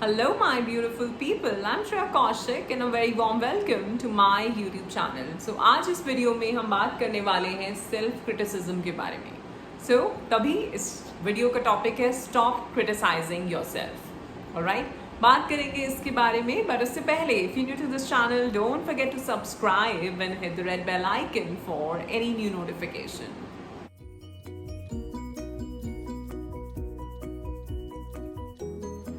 Hello, my beautiful people. I'm Shreya Kaushik and a very warm welcome to my YouTube channel. So आज इस video में हम बात करने वाले हैं सेल्फ क्रिटिसिज्म के बारे में. So तभी इस वीडियो का टॉपिक है स्टॉप क्रिटिसाइजिंग योरसेल्फ. ऑलराइट, बात करेंगे इसके बारे में, बट उससे पहले if you new to this channel don't forget to subscribe and hit the red bell icon for any new notification.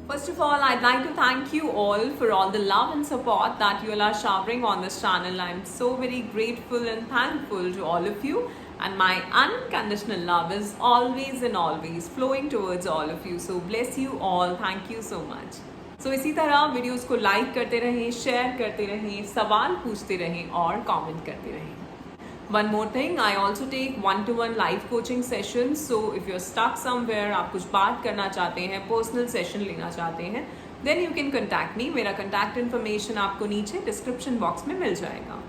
First of all, I'd like to thank you all for all the love and support that you all are showering on this channel. I'm so very grateful and thankful to all of you, and my unconditional love is always and always flowing towards all of you. So bless you all. Thank you so much. So इसी तरह videos को like करते रहें, share करते रहें, सवाल पूछते रहें और कमेंट करते रहें. One more thing, I also take one-to-one live coaching sessions. So if you're stuck somewhere, आप कुछ बात करना चाहते हैं, personal session लेना चाहते हैं, then you can contact me. मेरा contact information आपको नीचे description box में मिल जाएगा.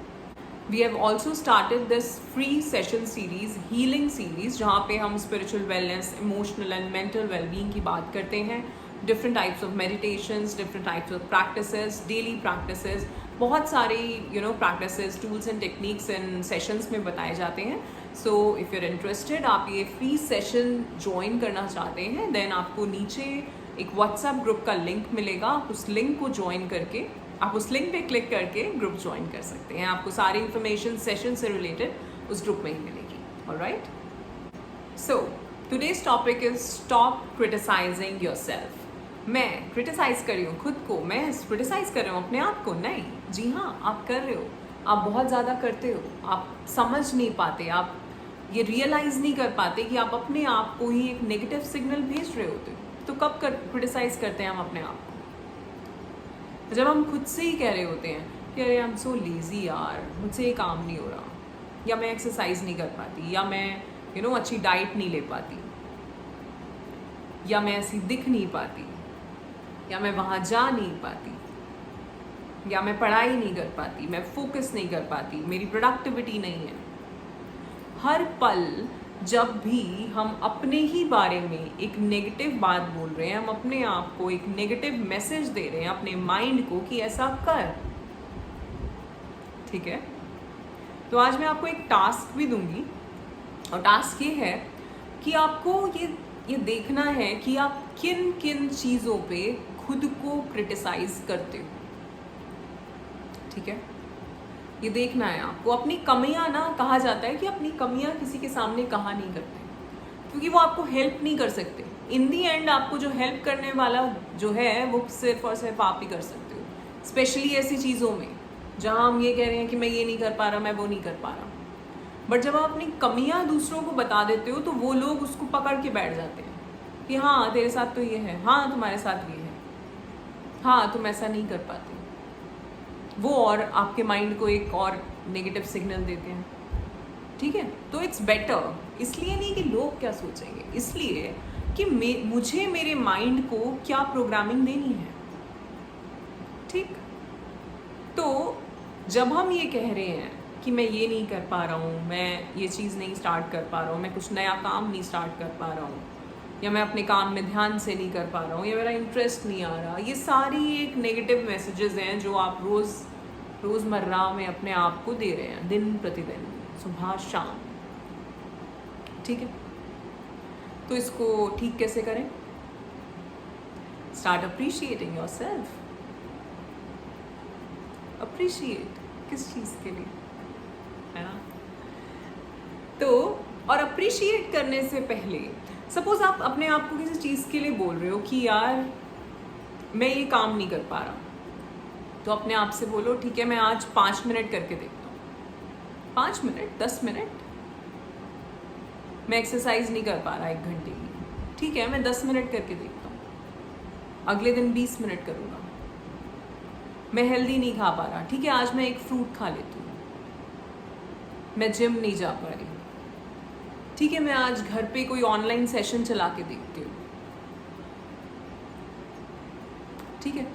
We have also started this free session series, healing series, जहाँ पे हम spiritual wellness, emotional and mental well-being की बात करते हैं. Different types of meditations, different types of practices, daily practices, बहुत सारे practices, tools and techniques and sessions में बताए जाते हैं. So if you're interested, आप ये free session join करना चाहते हैं, then आपको नीचे एक WhatsApp ग्रुप का लिंक मिलेगा. आप उस लिंक को ज्वाइन करके, आप उस लिंक पे क्लिक करके ग्रुप ज्वाइन कर सकते हैं. आपको सारी इंफॉर्मेशन सेशन से रिलेटेड उस ग्रुप में ही मिलेगी. Alright, so today's topic is stop criticising yourself. मैं क्रिटिसाइज कर रही हूँ खुद को, मैं क्रिटिसाइज कर रही हूँ अपने आप को? नहीं, जी हाँ, आप कर रहे हो. आप बहुत ज़्यादा करते हो. आप समझ नहीं पाते, आप ये रियलाइज़ नहीं कर पाते कि आप अपने आप को ही एक नेगेटिव सिग्नल भेज रहे होते हो. तो कब क्रिटिसाइज करते हैं हम अपने आप को? जब हम खुद से ही कह रहे होते हैं कि अरे आई एम सो लेज़ी यार, मुझसे ये काम नहीं हो रहा, या मैं एक्सरसाइज नहीं कर पाती, या मैं अच्छी डाइट नहीं ले पाती, या मैं ऐसी दिख नहीं पाती, या मैं वहाँ जा नहीं पाती, या मैं पढ़ाई नहीं कर पाती, मैं फोकस नहीं कर पाती, मेरी प्रोडक्टिविटी नहीं है. हर पल जब भी हम अपने ही बारे में एक नेगेटिव बात बोल रहे हैं, हम अपने आप को एक नेगेटिव मैसेज दे रहे हैं, अपने माइंड को कि ऐसा कर. ठीक है, तो आज मैं आपको एक टास्क भी दूंगी, और टास्क ये है कि आपको ये देखना है कि आप किन किन चीज़ों पे खुद को क्रिटिसाइज करते हो. ठीक है, ये देखना है आपको. अपनी कमियां ना, कहा जाता है कि अपनी कमियां किसी के सामने कहा नहीं करते, क्योंकि वो आपको हेल्प नहीं कर सकते. इन दी एंड आपको जो हेल्प करने वाला जो है वो सिर्फ और सिर्फ आप ही कर सकते हो. स्पेशली ऐसी चीज़ों में जहाँ हम ये कह रहे हैं कि मैं ये नहीं कर पा रहा, मैं वो नहीं कर पा रहा. बट जब आप अपनी कमियां दूसरों को बता देते हो तो वो लोग उसको पकड़ के बैठ जाते हैं कि हाँ तेरे साथ तो ये है, हाँ तुम्हारे साथ ये है, हाँ तुम ऐसा नहीं कर पाते. वो और आपके माइंड को एक और नेगेटिव सिग्नल देते हैं. ठीक है, तो इट्स बेटर, इसलिए नहीं कि लोग क्या सोचेंगे, इसलिए कि मुझे मेरे माइंड को क्या प्रोग्रामिंग देनी है. ठीक, तो जब हम ये कह रहे हैं कि मैं ये नहीं कर पा रहा हूँ, मैं ये चीज़ नहीं स्टार्ट कर पा रहा हूँ, मैं कुछ नया काम नहीं स्टार्ट कर पा रहा हूँ, या मैं अपने काम में ध्यान से नहीं कर पा रहा हूँ, या मेरा इंटरेस्ट नहीं आ रहा, ये सारी एक नेगेटिव मैसेजेस हैं जो आप रोज़मर्रा में अपने आप को दे रहे हैं, दिन प्रतिदिन, सुबह शाम. ठीक है, तो इसको ठीक कैसे करें? Start appreciating yourself. अप्रिशिएट किस चीज़ के लिए, है ना? तो और अप्रिशिएट करने से पहले, सपोज आप अपने आप को किसी चीज़ के लिए बोल रहे हो कि यार मैं ये काम नहीं कर पा रहा, तो अपने आप से बोलो ठीक है मैं आज 5 मिनट करके देखता हूँ. 5 मिनट, 10 मिनट. मैं एक्सरसाइज नहीं कर पा रहा 1 घंटे की, ठीक है मैं 10 मिनट करके देखता हूँ. अगले दिन 20 मिनट करूँगा. मैं हेल्दी नहीं खा पा रहा, ठीक है आज मैं एक फ्रूट खा लेती हूँ. मैं जिम नहीं जा पा रही, ठीक है मैं आज घर पे कोई ऑनलाइन सेशन चला के देखती हूँ. ठीक है,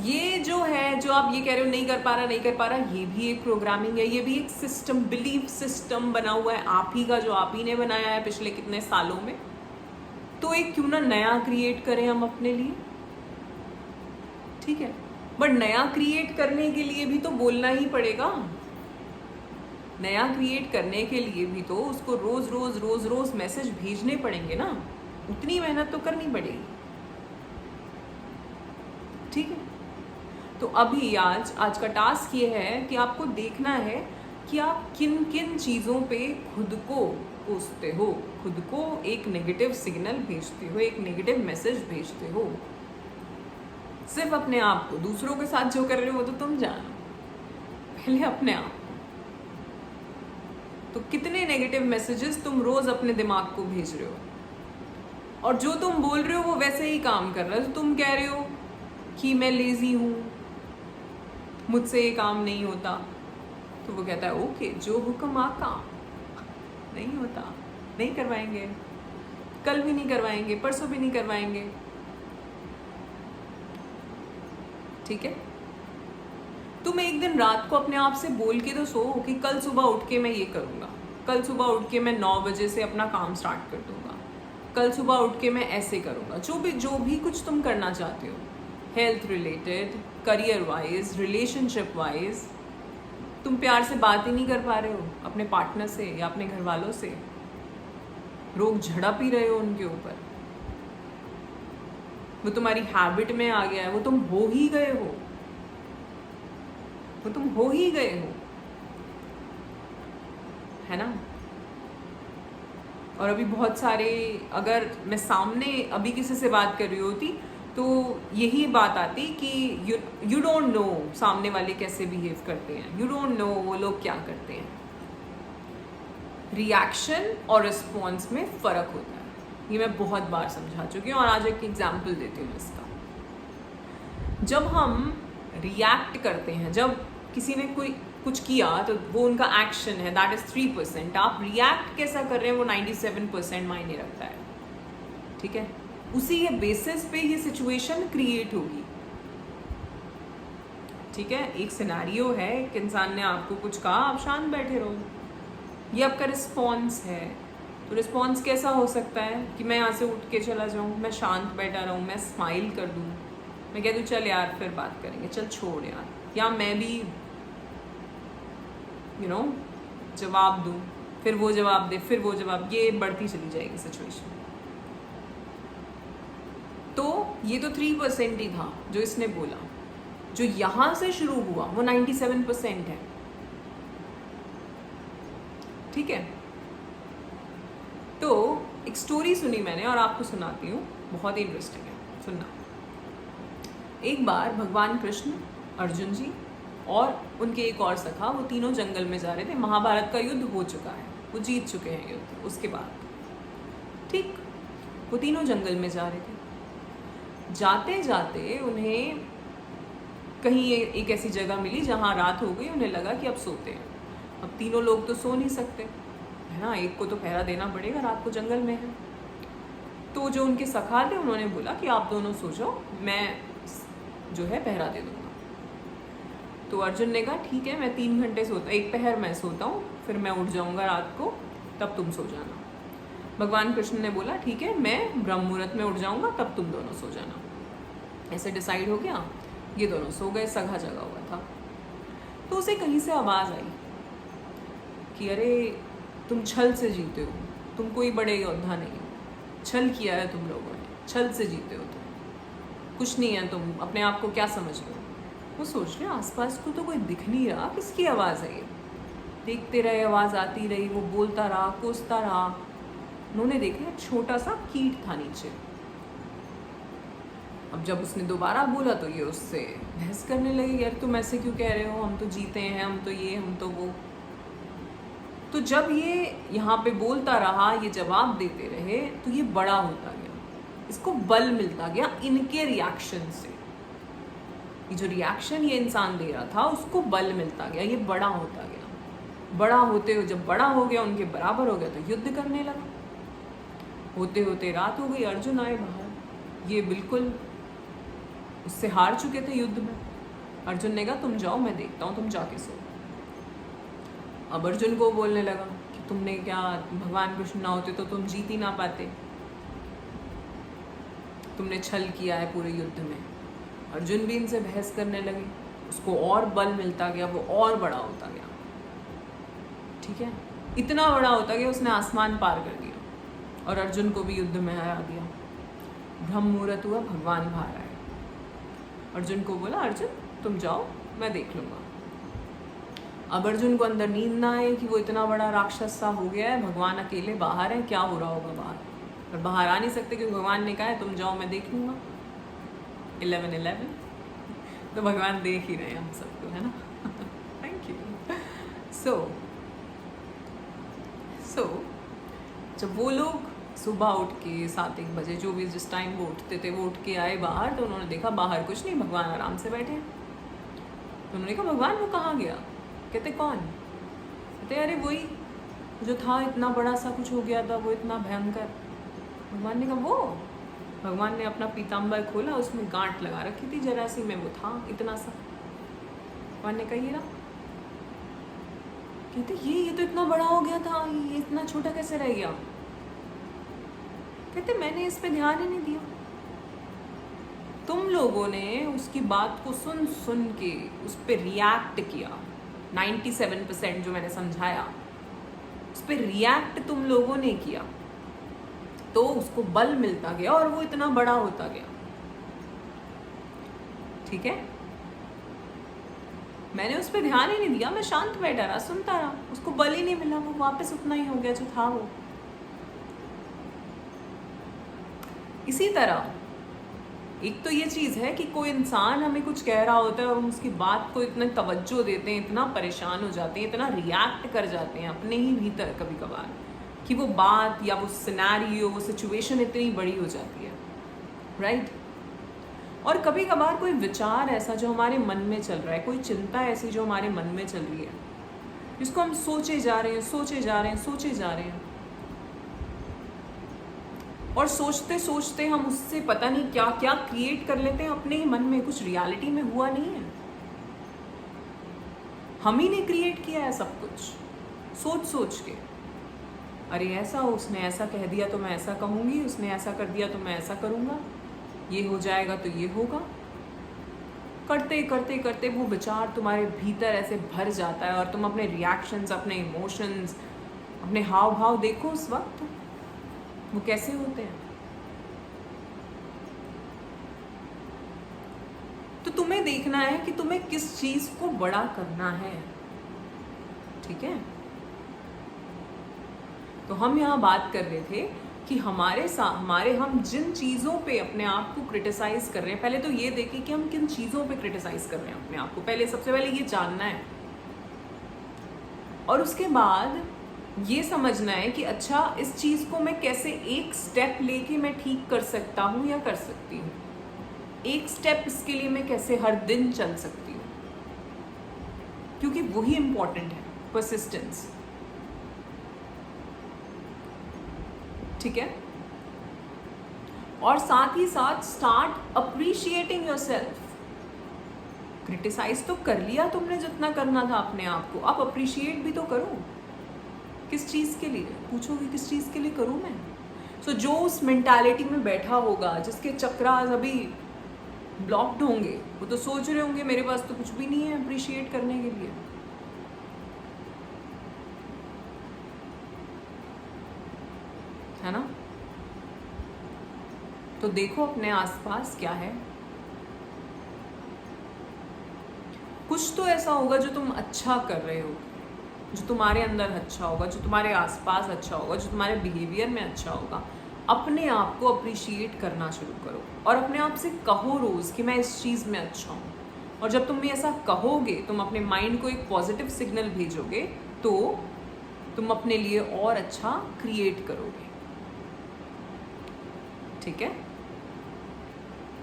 ये जो है, जो आप ये कह रहे हो नहीं कर पा रहा, ये भी एक प्रोग्रामिंग है, ये भी एक सिस्टम, बिलीफ सिस्टम बना हुआ है आप ही का, जो आप ही ने बनाया है पिछले कितने सालों में. तो एक क्यों ना नया क्रिएट करें हम अपने लिए, ठीक है। बट नया क्रिएट करने के लिए भी तो बोलना ही पड़ेगा। नया क्रिएट करने के लिए भी तो उसको रोज रोज रोज रोज मैसेज भेजने पड़ेंगे ना, उतनी मेहनत तो करनी पड़ेगी, ठीक है। तो अभी आज का टास्क ये है कि आपको देखना है कि आप किन किन चीज़ों पे खुद को कोसते हो, खुद को एक नेगेटिव सिग्नल भेजते हो, एक नेगेटिव मैसेज भेजते हो। सिर्फ अपने आप को, दूसरों के साथ जो कर रहे हो वो तो तुम जानो, पहले अपने आप। तो कितने नेगेटिव मैसेजेस तुम रोज अपने दिमाग को भेज रहे हो, और जो तुम बोल रहे हो वो वैसे ही काम कर रहा है। तो तुम कह रहे हो कि मैं लेजी हूं, मुझसे ये काम नहीं होता, तो वो कहता है ओके जो हुक्म आका, नहीं होता, नहीं करवाएंगे, कल भी नहीं करवाएंगे, परसों भी नहीं करवाएंगे, ठीक है। तुम एक दिन रात को अपने आप से बोल के तो सो कि कल सुबह उठ के मैं ये करूँगा, कल सुबह उठ के मैं 9 बजे से अपना काम स्टार्ट कर दूंगा, कल सुबह उठ के मैं ऐसे करूँगा। जो भी कुछ तुम करना चाहते हो, health related, career wise, relationship wise. तुम प्यार से बात ही नहीं कर पा रहे हो अपने पार्टनर से या अपने घर वालों से, रोग झड़प ही रहे हो उनके ऊपर, वो तुम्हारी हैबिट में आ गया है, वो तुम हो ही गए हो, वो तुम हो ही गए हो, है ना। और अभी बहुत सारे, अगर मैं सामने अभी किसी से बात कर रही होती तो यही बात आती कि यू डोंट नो सामने वाले कैसे बिहेव करते हैं, यू डोंट नो वो लोग क्या करते हैं। रिएक्शन और रिस्पॉन्स में फ़र्क होता है, ये मैं बहुत बार समझा चुकी हूँ, और आज एक एग्जाम्पल देती हूँ इसका। जब हम रिएक्ट करते हैं, जब किसी ने कोई कुछ किया तो वो उनका एक्शन है, दैट इज 3%। आप रिएक्ट कैसा कर रहे हैं वो 97% मायने रखता है, ठीक है। उसी के बेसिस पे ये सिचुएशन क्रिएट होगी, ठीक है। एक सिनेरियो है, एक इंसान ने आपको कुछ कहा, आप शांत बैठे रहो, ये आपका रिस्पॉन्स है। तो रिस्पॉन्स कैसा हो सकता है कि मैं यहाँ से उठ के चला जाऊँ, मैं शांत बैठा रहूँ, मैं स्माइल कर दूँ, मैं कह दूँ चल यार फिर बात करेंगे, चल छोड़ यार, या मैं भी जवाब दूँ, फिर वो जवाब दे, फिर वो जवाब, ये बढ़ती चली जाएगी सिचुएशन। तो ये तो 3% ही था जो इसने बोला, जो यहाँ से शुरू हुआ वो 97% है, ठीक है। तो एक स्टोरी सुनी मैंने और आपको सुनाती हूँ, बहुत ही इंटरेस्टिंग है, सुनना। एक बार भगवान कृष्ण, अर्जुन जी और उनके एक और सखा, वो तीनों जंगल में जा रहे थे। महाभारत का युद्ध हो चुका है, वो जीत चुके हैं युद्ध उसके बाद, ठीक। वो तीनों जंगल में जा रहे थे, जाते जाते उन्हें कहीं एक ऐसी जगह मिली जहाँ रात हो गई। उन्हें लगा कि अब सोते हैं। अब तीनों लोग तो सो नहीं सकते, है ना, एक को तो पहरा देना पड़ेगा, रात को जंगल में है। तो जो उनके सखा थे उन्होंने बोला कि आप दोनों सो जाओ, मैं जो है पहरा दे दूँगा। तो अर्जुन ने कहा ठीक है, मैं 3 घंटे सोता, एक पहर मैं सोता हूँ, फिर मैं उठ जाऊँगा रात को, तब तुम सो जाना। भगवान कृष्ण ने बोला ठीक है, मैं ब्रह्म मुहूर्त में उठ जाऊँगा, तब तुम दोनों सो जाना। ऐसे डिसाइड हो गया, ये दोनों सो गए, सगा जगा हुआ था। तो उसे कहीं से आवाज़ आई कि अरे तुम छल से जीते हो, तुम कोई बड़े योद्धा नहीं हो, छल किया है तुम लोगों ने, छल से जीते हो तुम, कुछ नहीं है, तुम अपने आप को क्या समझ रहे हो। वो सोच रहे आसपास को तो कोई दिख नहीं रहा, किसकी आवाज़ है ये। देखते रहे, आवाज़ आती रही, वो बोलता रहा, कोसता रहा। उन्होंने देखा छोटा सा कीट था नीचे। अब जब उसने दोबारा बोला तो ये उससे बहस करने लगे, यार तुम ऐसे क्यों कह रहे हो, हम तो जीते हैं, हम तो ये, हम तो वो। तो जब ये यहाँ पे बोलता रहा, ये जवाब देते रहे, तो ये बड़ा होता गया, इसको बल मिलता गया इनके रिएक्शन से। ये जो रिएक्शन ये इंसान दे रहा था उसको बल मिलता गया, ये बड़ा होता गया। बड़ा होते हुए जब बड़ा हो गया, उनके बराबर हो गया, तो युद्ध करने लगा। होते होते रात हो गई, अर्जुन आए बाहर, ये बिल्कुल उससे हार चुके थे युद्ध में। अर्जुन ने कहा तुम जाओ, मैं देखता हूँ, तुम जाके सो। अब अर्जुन को बोलने लगा कि तुमने क्या, भगवान कृष्ण ना होते तो तुम जीत ही ना पाते, तुमने छल किया है पूरे युद्ध में। अर्जुन भी इनसे बहस करने लगे, उसको और बल मिलता गया, वो और बड़ा होता गया, ठीक है, इतना बड़ा होता गया उसने आसमान पार कर दिया और अर्जुन को भी युद्ध में हरा दिया। ब्रह्म मुहूर्त हुआ, भगवान बाहर आए, अर्जुन को बोला अर्जुन तुम जाओ मैं देख लूँगा। अब अर्जुन को अंदर नींद ना आए कि वो इतना बड़ा राक्षस सा हो गया है, भगवान अकेले बाहर हैं, क्या हो रहा होगा बाहर, पर बाहर आ नहीं सकते क्योंकि भगवान ने कहा है तुम जाओ मैं देख लूँगा। 11-11 तो भगवान देख ही रहे हैं हम सबको, है ना। Thank you. सो जब वो लोग सुबह उठ के 7-1 बजे जो भी जिस टाइम वो उठते थे वो उठ के आए बाहर, तो उन्होंने देखा बाहर कुछ नहीं, भगवान आराम से बैठे हैं। तो उन्होंने कहा भगवान वो कहाँ गया? कहते कौन? कहते अरे वही जो था, इतना बड़ा सा कुछ हो गया था, वो इतना भयंकर। भगवान ने कहा वो? भगवान ने अपना पीताम्बर खोला, उसमें गांठ लगा रखी थी जरा सी में, वो था इतना सा। भगवान ने कहा ये रहा। कहते ये तो इतना बड़ा हो गया था, ये इतना छोटा कैसे रह गया? कहते मैंने इस पे ध्यान ही नहीं दिया। तुम लोगों ने उसकी बात को सुन सुन के उस पर रिएक्ट किया। 97% जो मैंने समझाया उस पर रिएक्ट तुम लोगों ने किया, तो उसको बल मिलता गया और वो इतना बड़ा होता गया, ठीक है। मैंने उस पर ध्यान ही नहीं दिया, मैं शांत बैठा रहा, सुनता रहा, उसको बल ही नहीं मिला, वो वापस उतना ही हो गया जो था वो। इसी तरह एक तो ये चीज़ है कि कोई इंसान हमें कुछ कह रहा होता है और हम उसकी बात को इतना तवज्जो देते हैं, इतना परेशान हो जाते हैं, इतना रिएक्ट कर जाते हैं अपने ही भीतर कभी कभार, कि वो बात या वो सिनेरियो, वो सिचुएशन इतनी बड़ी हो जाती है, राइट। और कभी कभार कोई विचार ऐसा जो हमारे मन में चल रहा है, कोई चिंता ऐसी जो हमारे मन में चल रही है, जिसको हम सोचे जा रहे हैं, सोचे जा रहे हैं, सोचे जा रहे हैं, और सोचते सोचते हम उससे पता नहीं क्या क्या क्रिएट कर लेते हैं अपने ही मन में। कुछ रियलिटी में हुआ नहीं है, हम ही ने क्रिएट किया है सब कुछ सोच सोच के। अरे ऐसा, उसने ऐसा कह दिया तो मैं ऐसा कहूँगी, उसने ऐसा कर दिया तो मैं ऐसा करूँगा, ये हो जाएगा तो ये होगा। करते करते करते वो विचार तुम्हारे भीतर ऐसे भर जाता है और तुम अपने रिएक्शंस, अपने इमोशंस, अपने हाव भाव देखो उस वक्त वो कैसे होते हैं। तो तुम्हें देखना है कि तुम्हें किस चीज को बड़ा करना है, ठीक है। तो हम यहाँ बात कर रहे थे कि हम जिन चीज़ों पे अपने आप को क्रिटिसाइज कर रहे हैं, पहले तो ये देखें कि हम किन चीज़ों पे क्रिटिसाइज कर रहे हैं अपने आप को। सबसे पहले ये जानना है, और उसके बाद ये समझना है कि अच्छा इस चीज़ को मैं कैसे एक स्टेप लेके मैं ठीक कर सकता हूँ या कर सकती हूँ। एक स्टेप इसके लिए मैं कैसे हर दिन चल सकती हूँ, क्योंकि वही इम्पॉर्टेंट है, परसिस्टेंस, ठीक है। और साथ ही साथ स्टार्ट अप्रिशिएटिंग योरसेल्फ। क्रिटिसाइज तो कर लिया तुमने जितना करना था अपने आप को, अब अप्रिशिएट भी तो करो। किस चीज़ के लिए पूछोगे, किस चीज़ के लिए करूँ मैं? सो जो उस मेंटालिटी में बैठा होगा, जिसके चक्रास अभी ब्लॉक्ड होंगे, वो तो सोच रहे होंगे मेरे पास तो कुछ भी नहीं है अप्रिशिएट करने के लिए, है ना। तो देखो अपने आसपास क्या है, कुछ तो ऐसा होगा जो तुम अच्छा कर रहे हो, जो तुम्हारे अंदर अच्छा होगा, जो तुम्हारे आसपास अच्छा होगा, जो तुम्हारे बिहेवियर में अच्छा होगा। अपने आप को अप्रिशिएट करना शुरू करो और अपने आप से कहो रोज़ कि मैं इस चीज़ में अच्छा हूँ। और जब तुम ऐसा कहोगे, तुम अपने माइंड को एक पॉजिटिव सिग्नल भेजोगे, तो तुम अपने लिए और अच्छा क्रिएट करोगे, ठीक है।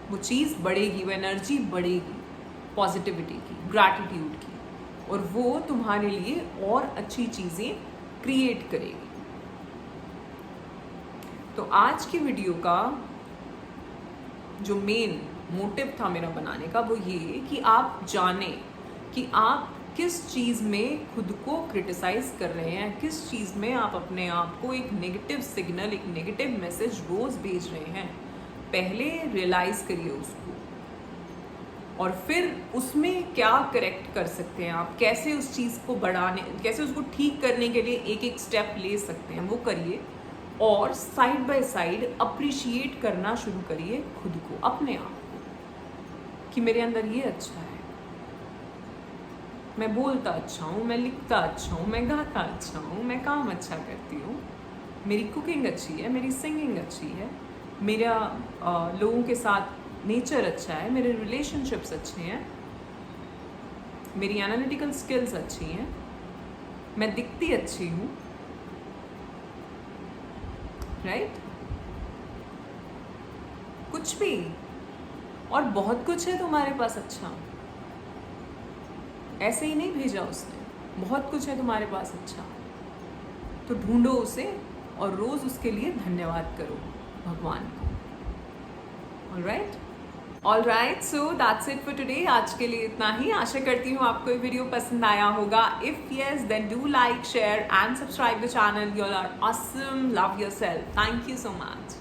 वो चीज़ बढ़ेगी, वो एनर्जी बढ़ेगी पॉजिटिविटी की, ग्रैटिट्यूड की, और वो तुम्हारे लिए और अच्छी चीज़ें क्रिएट करेगी। तो आज की वीडियो का जो मेन मोटिव था मेरा बनाने का, वो ये कि आप जानें कि आप किस चीज़ में खुद को क्रिटिसाइज कर रहे हैं, किस चीज़ में आप अपने आप को एक नेगेटिव सिग्नल, एक नेगेटिव मैसेज रोज़ भेज रहे हैं। पहले रियलाइज करिए उसको, और फिर उसमें क्या करेक्ट कर सकते हैं आप, कैसे उस चीज़ को बढ़ाने, कैसे उसको ठीक करने के लिए एक एक स्टेप ले सकते हैं, वो करिए। और साइड बाय साइड अप्रिशिएट करना शुरू करिए खुद को, अपने आप को, कि मेरे अंदर ये अच्छा है, मैं बोलता अच्छा हूँ, मैं लिखता अच्छा हूँ, मैं गाता अच्छा हूँ, मैं काम अच्छा करती हूँ, मेरी कुकिंग अच्छी है, मेरी सिंगिंग अच्छी है, मेरा लोगों के साथ नेचर अच्छा है, मेरे रिलेशनशिप्स अच्छे हैं, मेरी एनालिटिकल स्किल्स अच्छी हैं, मैं दिखती अच्छी हूँ, राइट? कुछ भी, और बहुत कुछ है तुम्हारे पास अच्छा, ऐसे ही नहीं भेजा उसने, बहुत कुछ है तुम्हारे पास अच्छा, तो ढूंढो उसे और रोज उसके लिए धन्यवाद करो भगवान को। Alright, so that's it for today. आज के लिए इतना ही। आशा करती हूँ आपको ये वीडियो पसंद आया होगा। If yes, then do like, share and subscribe the channel. You are awesome, love yourself. Thank you so much.